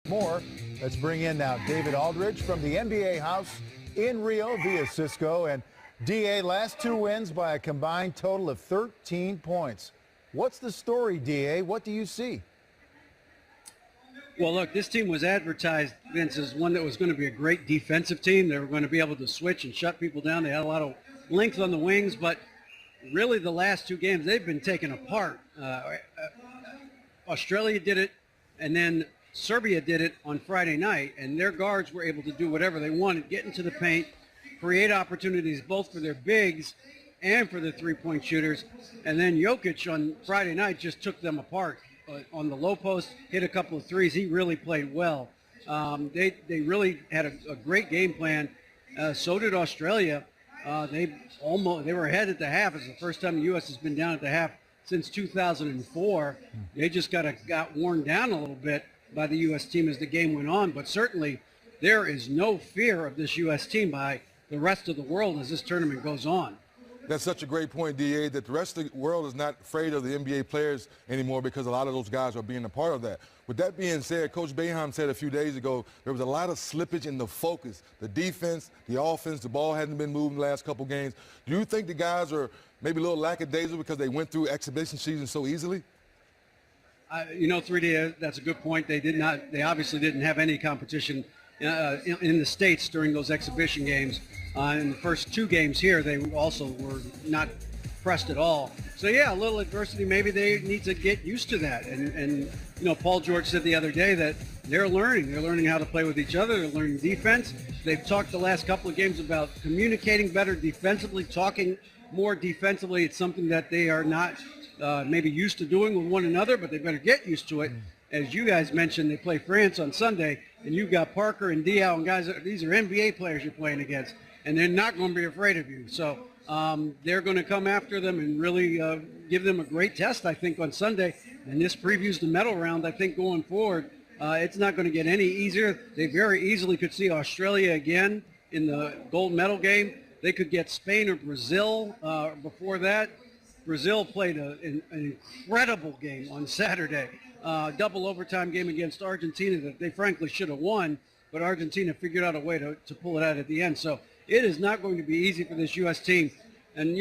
More. Let's bring in now David Aldridge from the NBA house in Rio via Cisco. And DA, last two wins by a combined total of 13 points. What's the story, DA? What do you see? Well, look, this team was advertised, Vince, as one that was going to be a great defensive team. They were going to be able to switch and shut people down. They had a lot of length on the wings, but really the last two games, they've been taken apart. Australia did it, and then Serbia did it on Friday night, and their guards were able to do whatever they wanted, get into the paint, create opportunities both for their bigs and for the three-point shooters. And then Jokic on Friday night just took them apart. On the low post, hit a couple of threes. He really played well. They really had a great game plan. So did Australia. They were ahead at the half. It's the first time the U.S. has been down at the half since 2004. They just got worn down a little bit by the U.S. team as the game went on. But certainly there is no fear of this U.S. team by the rest of the world as this tournament goes on. That's such a great point, DA, that the rest of the world is not afraid of the NBA players anymore because a lot of those guys are being a part of that. With that being said, Coach Boeheim said a few days ago there was a lot of slippage in the focus. The defense, the offense, the ball hadn't been moving the last couple games. Do you think the guys are maybe a little lackadaisical because they went through exhibition season so easily? 3D, that's a good point. They obviously didn't have any competition in the States during those exhibition games. In the first two games here, they also were not pressed at all. So, yeah, a little adversity. Maybe they need to get used to that. And Paul George said the other day that they're learning. They're learning how to play with each other. They're learning defense. They've talked the last couple of games about communicating better defensively, talking more defensively. It's something that they are not maybe used to doing with one another, but they better get used to it. As you guys mentioned, they play France on Sunday, and you've got Parker and Diaw and guys. These are NBA players you're playing against, and they're not going to be afraid of you. So they're going to come after them and really give them a great test, I think, on Sunday. And this previews the medal round, I think, going forward. It's not going to get any easier. They very easily could see Australia again in the gold medal game. They could get Spain or Brazil before that. Brazil played an incredible game on Saturday. Double overtime game against Argentina that they frankly should have won, but Argentina figured out a way to pull it out at the end. So it is not going to be easy for this U.S. team. And,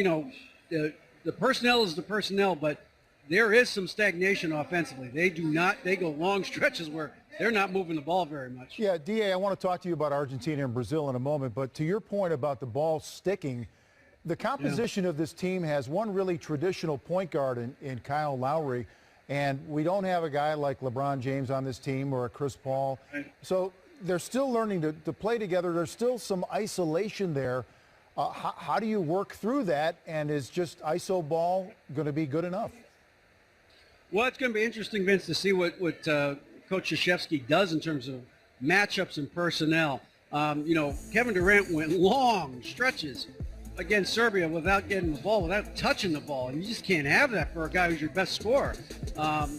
the personnel is the personnel, but there is some stagnation offensively. They go long stretches where they're not moving the ball very much. Yeah, DA, I want to talk to you about Argentina and Brazil in a moment, but to your point about the ball sticking, the composition of this team has one really traditional point guard in Kyle Lowry, and we don't have a guy like LeBron James on this team or a Chris Paul. Right. So they're still learning to play together. There's still some isolation there. How do you work through that, and is just iso ball going to be good enough? Well, it's going to be interesting, Vince, to see what Coach Krzyzewski does in terms of matchups and personnel. Kevin Durant went long stretches against Serbia without getting the ball, without touching the ball. And you just can't have that for a guy who's your best scorer. Kyrie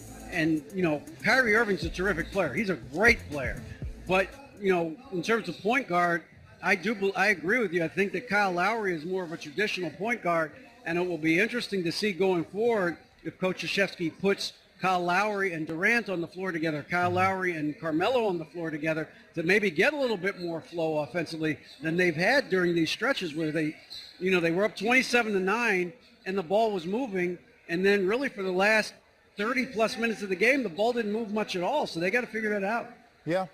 Irving's a terrific player. He's a great player. But, in terms of point guard, I agree with you. I think that Kyle Lowry is more of a traditional point guard, and it will be interesting to see going forward if Coach Krzyzewski puts Kyle Lowry and Durant on the floor together, Kyle Lowry and Carmelo on the floor together, to maybe get a little bit more flow offensively than they've had during these stretches where they were up 27-9 and the ball was moving, and then really for the last 30-plus minutes of the game, the ball didn't move much at all, so they got to figure that out. Yeah.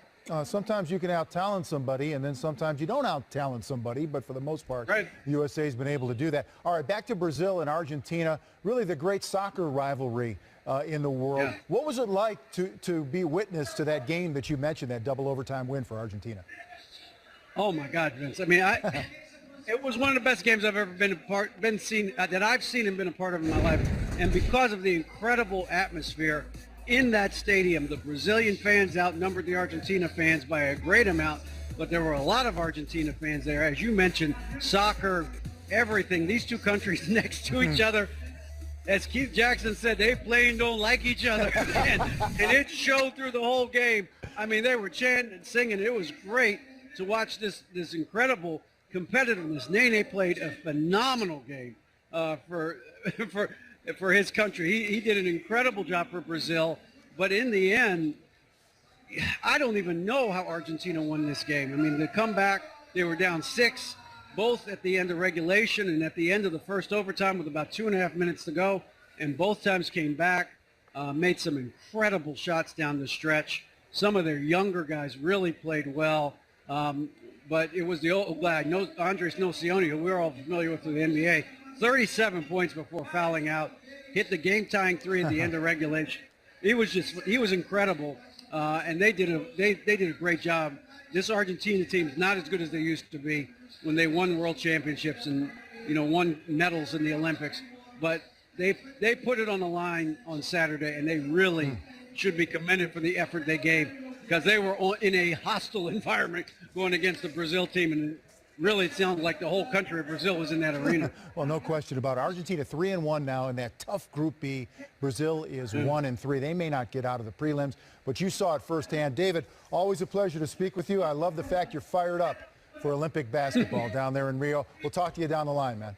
Sometimes you can out-talent somebody, and then sometimes you don't out-talent somebody, but for the most part, right, the USA has been able to do that. All right, back to Brazil and Argentina, really the great soccer rivalry in the world. Yeah. What was it like to be witness to that game that you mentioned, that double overtime win for Argentina? Oh, my God, Vince. I mean, it was one of the best games I've ever that I've seen and been a part of in my life. And because of the incredible atmosphere in that stadium, the Brazilian fans outnumbered the Argentina fans by a great amount, but there were a lot of Argentina fans there. As you mentioned, soccer, everything, these two countries next to each other. As Keith Jackson said, they plain don't like each other. and it showed through the whole game. I mean, they were chanting and singing. It was great to watch this incredible competitiveness. Nene played a phenomenal game for his country. He did an incredible job for Brazil, but in the end, I don't even know how Argentina won this game. I mean, the comeback, they were down 6, both at the end of regulation and at the end of the first overtime with about 2.5 minutes to go, and both times came back, made some incredible shots down the stretch. Some of their younger guys really played well, but it was the old guy, Andres Nocioni, who we're all familiar with in the NBA, 37 points before fouling out, hit the game-tying 3 at the end of regulation. He was incredible, and they did a great job. This Argentina team is not as good as they used to be when they won world championships and won medals in the Olympics, but they put it on the line on Saturday, and they really should be commended for the effort they gave, because they were in a hostile environment going against the Brazil team, and really it sounded like the whole country of Brazil was in that arena. Well, no question about it. Argentina 3-1 now in that tough Group B. Brazil is 1-3. They may not get out of the prelims, but you saw it firsthand. David, always a pleasure to speak with you. I love the fact you're fired up for Olympic basketball down there in Rio. We'll talk to you down the line, man.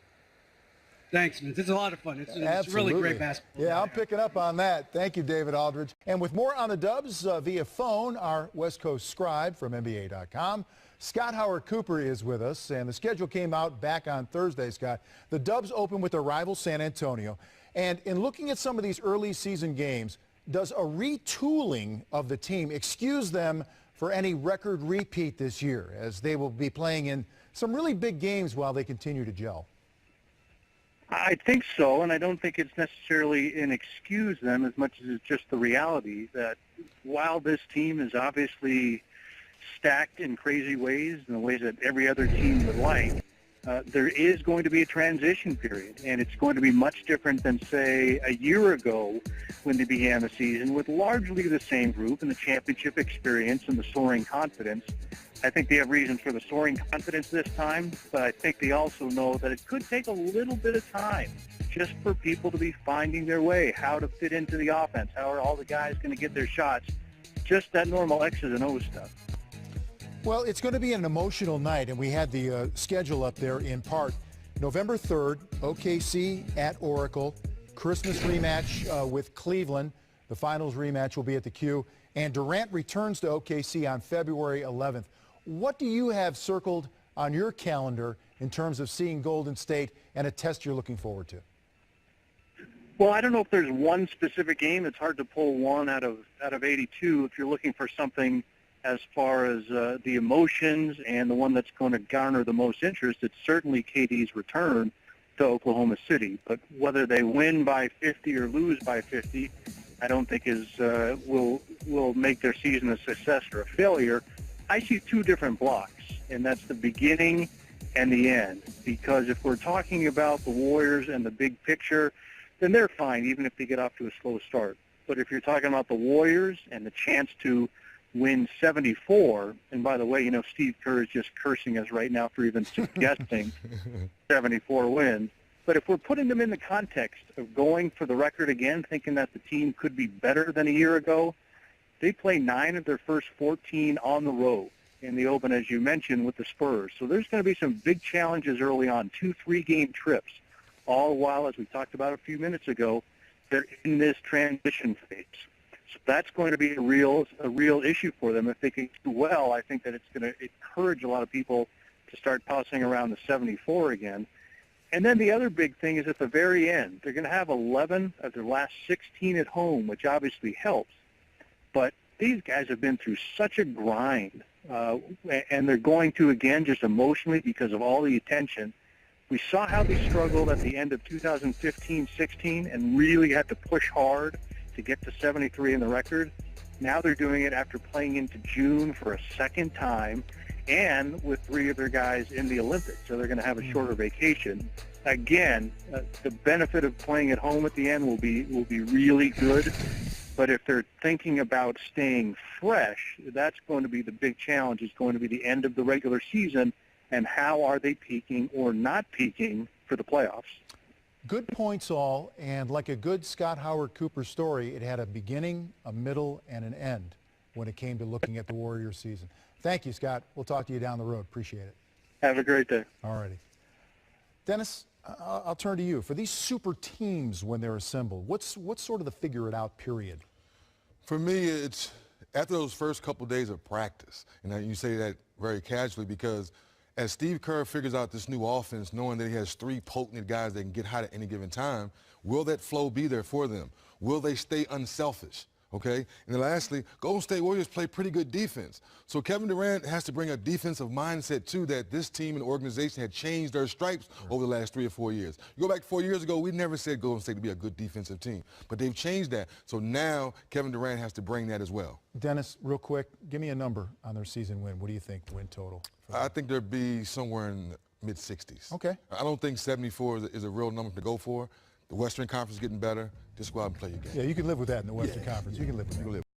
Thanks, man. It's a lot of fun. It's really great basketball. Yeah, I'm picking up on that. Thank you, David Aldridge. And with more on the Dubs via phone, our West Coast scribe from NBA.com, Scott Howard Cooper is with us, and the schedule came out back on Thursday, Scott. The Dubs open with their rival San Antonio. And in looking at some of these early season games, does a retooling of the team excuse them for any record repeat this year, as they will be playing in some really big games while they continue to gel? I think so, and I don't think it's necessarily an excuse them as much as it's just the reality that while this team is obviously stacked in crazy ways, in the ways that every other team would like, there is going to be a transition period, and it's going to be much different than, say, a year ago when they began the season with largely the same group and the championship experience and the soaring confidence. I think they have reasons for the soaring confidence this time, but I think they also know that it could take a little bit of time just for people to be finding their way, how to fit into the offense, how are all the guys going to get their shots, just that normal X's and O's stuff. Well, it's going to be an emotional night, and we had the schedule up there in part. November 3rd, OKC at Oracle, Christmas rematch with Cleveland. The finals rematch will be at the Q, and Durant returns to OKC on February 11th. What do you have circled on your calendar in terms of seeing Golden State and a test you're looking forward to? Well, I don't know if there's one specific game. It's hard to pull one out of 82 if you're looking for something as far as the emotions and the one that's going to garner the most interest. It's certainly KD's return to Oklahoma City. But whether they win by 50 or lose by 50, I don't think will make their season a success or a failure. I see two different blocks, and that's the beginning and the end. Because if we're talking about the Warriors and the big picture, then they're fine, even if they get off to a slow start. But if you're talking about the Warriors and the chance to win 74, and by the way, Steve Kerr is just cursing us right now for even suggesting 74 wins. But if we're putting them in the context of going for the record again, thinking that the team could be better than a year ago, they play 9 of their first 14 on the road in the Open, as you mentioned, with the Spurs. So there's going to be some big challenges early on, 2 3-game trips, all while, as we talked about a few minutes ago, they're in this transition phase. So that's going to be a real issue for them. If they can do well, I think that it's going to encourage a lot of people to start tossing around the 74 again. And then the other big thing is at the very end, they're going to have 11 of their last 16 at home, which obviously helps. But these guys have been through such a grind, and they're going to, again, just emotionally because of all the attention. We saw how they struggled at the end of 2015-16 and really had to push hard to get to 73 in the record. Now they're doing it after playing into June for a second time and with 3 of their guys in the Olympics, so they're going to have a shorter vacation. Again, the benefit of playing at home at the end will be really good. But if they're thinking about staying fresh, that's going to be the big challenge. It's going to be the end of the regular season, and how are they peaking or not peaking for the playoffs. Good points all, and like a good Scott Howard Cooper story, it had a beginning, a middle, and an end when it came to looking at the Warriors season. Thank you, Scott. We'll talk to you down the road. Appreciate it. Have a great day. All righty. Dennis, I'll turn to you. For these super teams when they're assembled, what's sort of the figure-it-out period? For me, it's after those first couple days of practice, and you say that very casually because as Steve Kerr figures out this new offense, knowing that he has 3 potent guys that can get hot at any given time, will that flow be there for them? Will they stay unselfish? Okay? And then lastly, Golden State Warriors play pretty good defense. So Kevin Durant has to bring a defensive mindset, too, that this team and organization had changed their stripes over the last 3 or 4 years. You go back 4 years ago, we never said Golden State to be a good defensive team. But they've changed that. So now Kevin Durant has to bring that as well. Dennis, real quick, give me a number on their season win. What do you think, win total? I think there'll be somewhere in the mid-60s. Okay. I don't think 74 is a real number to go for. The Western Conference is getting better. Just go out and play your game. Yeah, you can live with that in the Western Conference. You can live with that.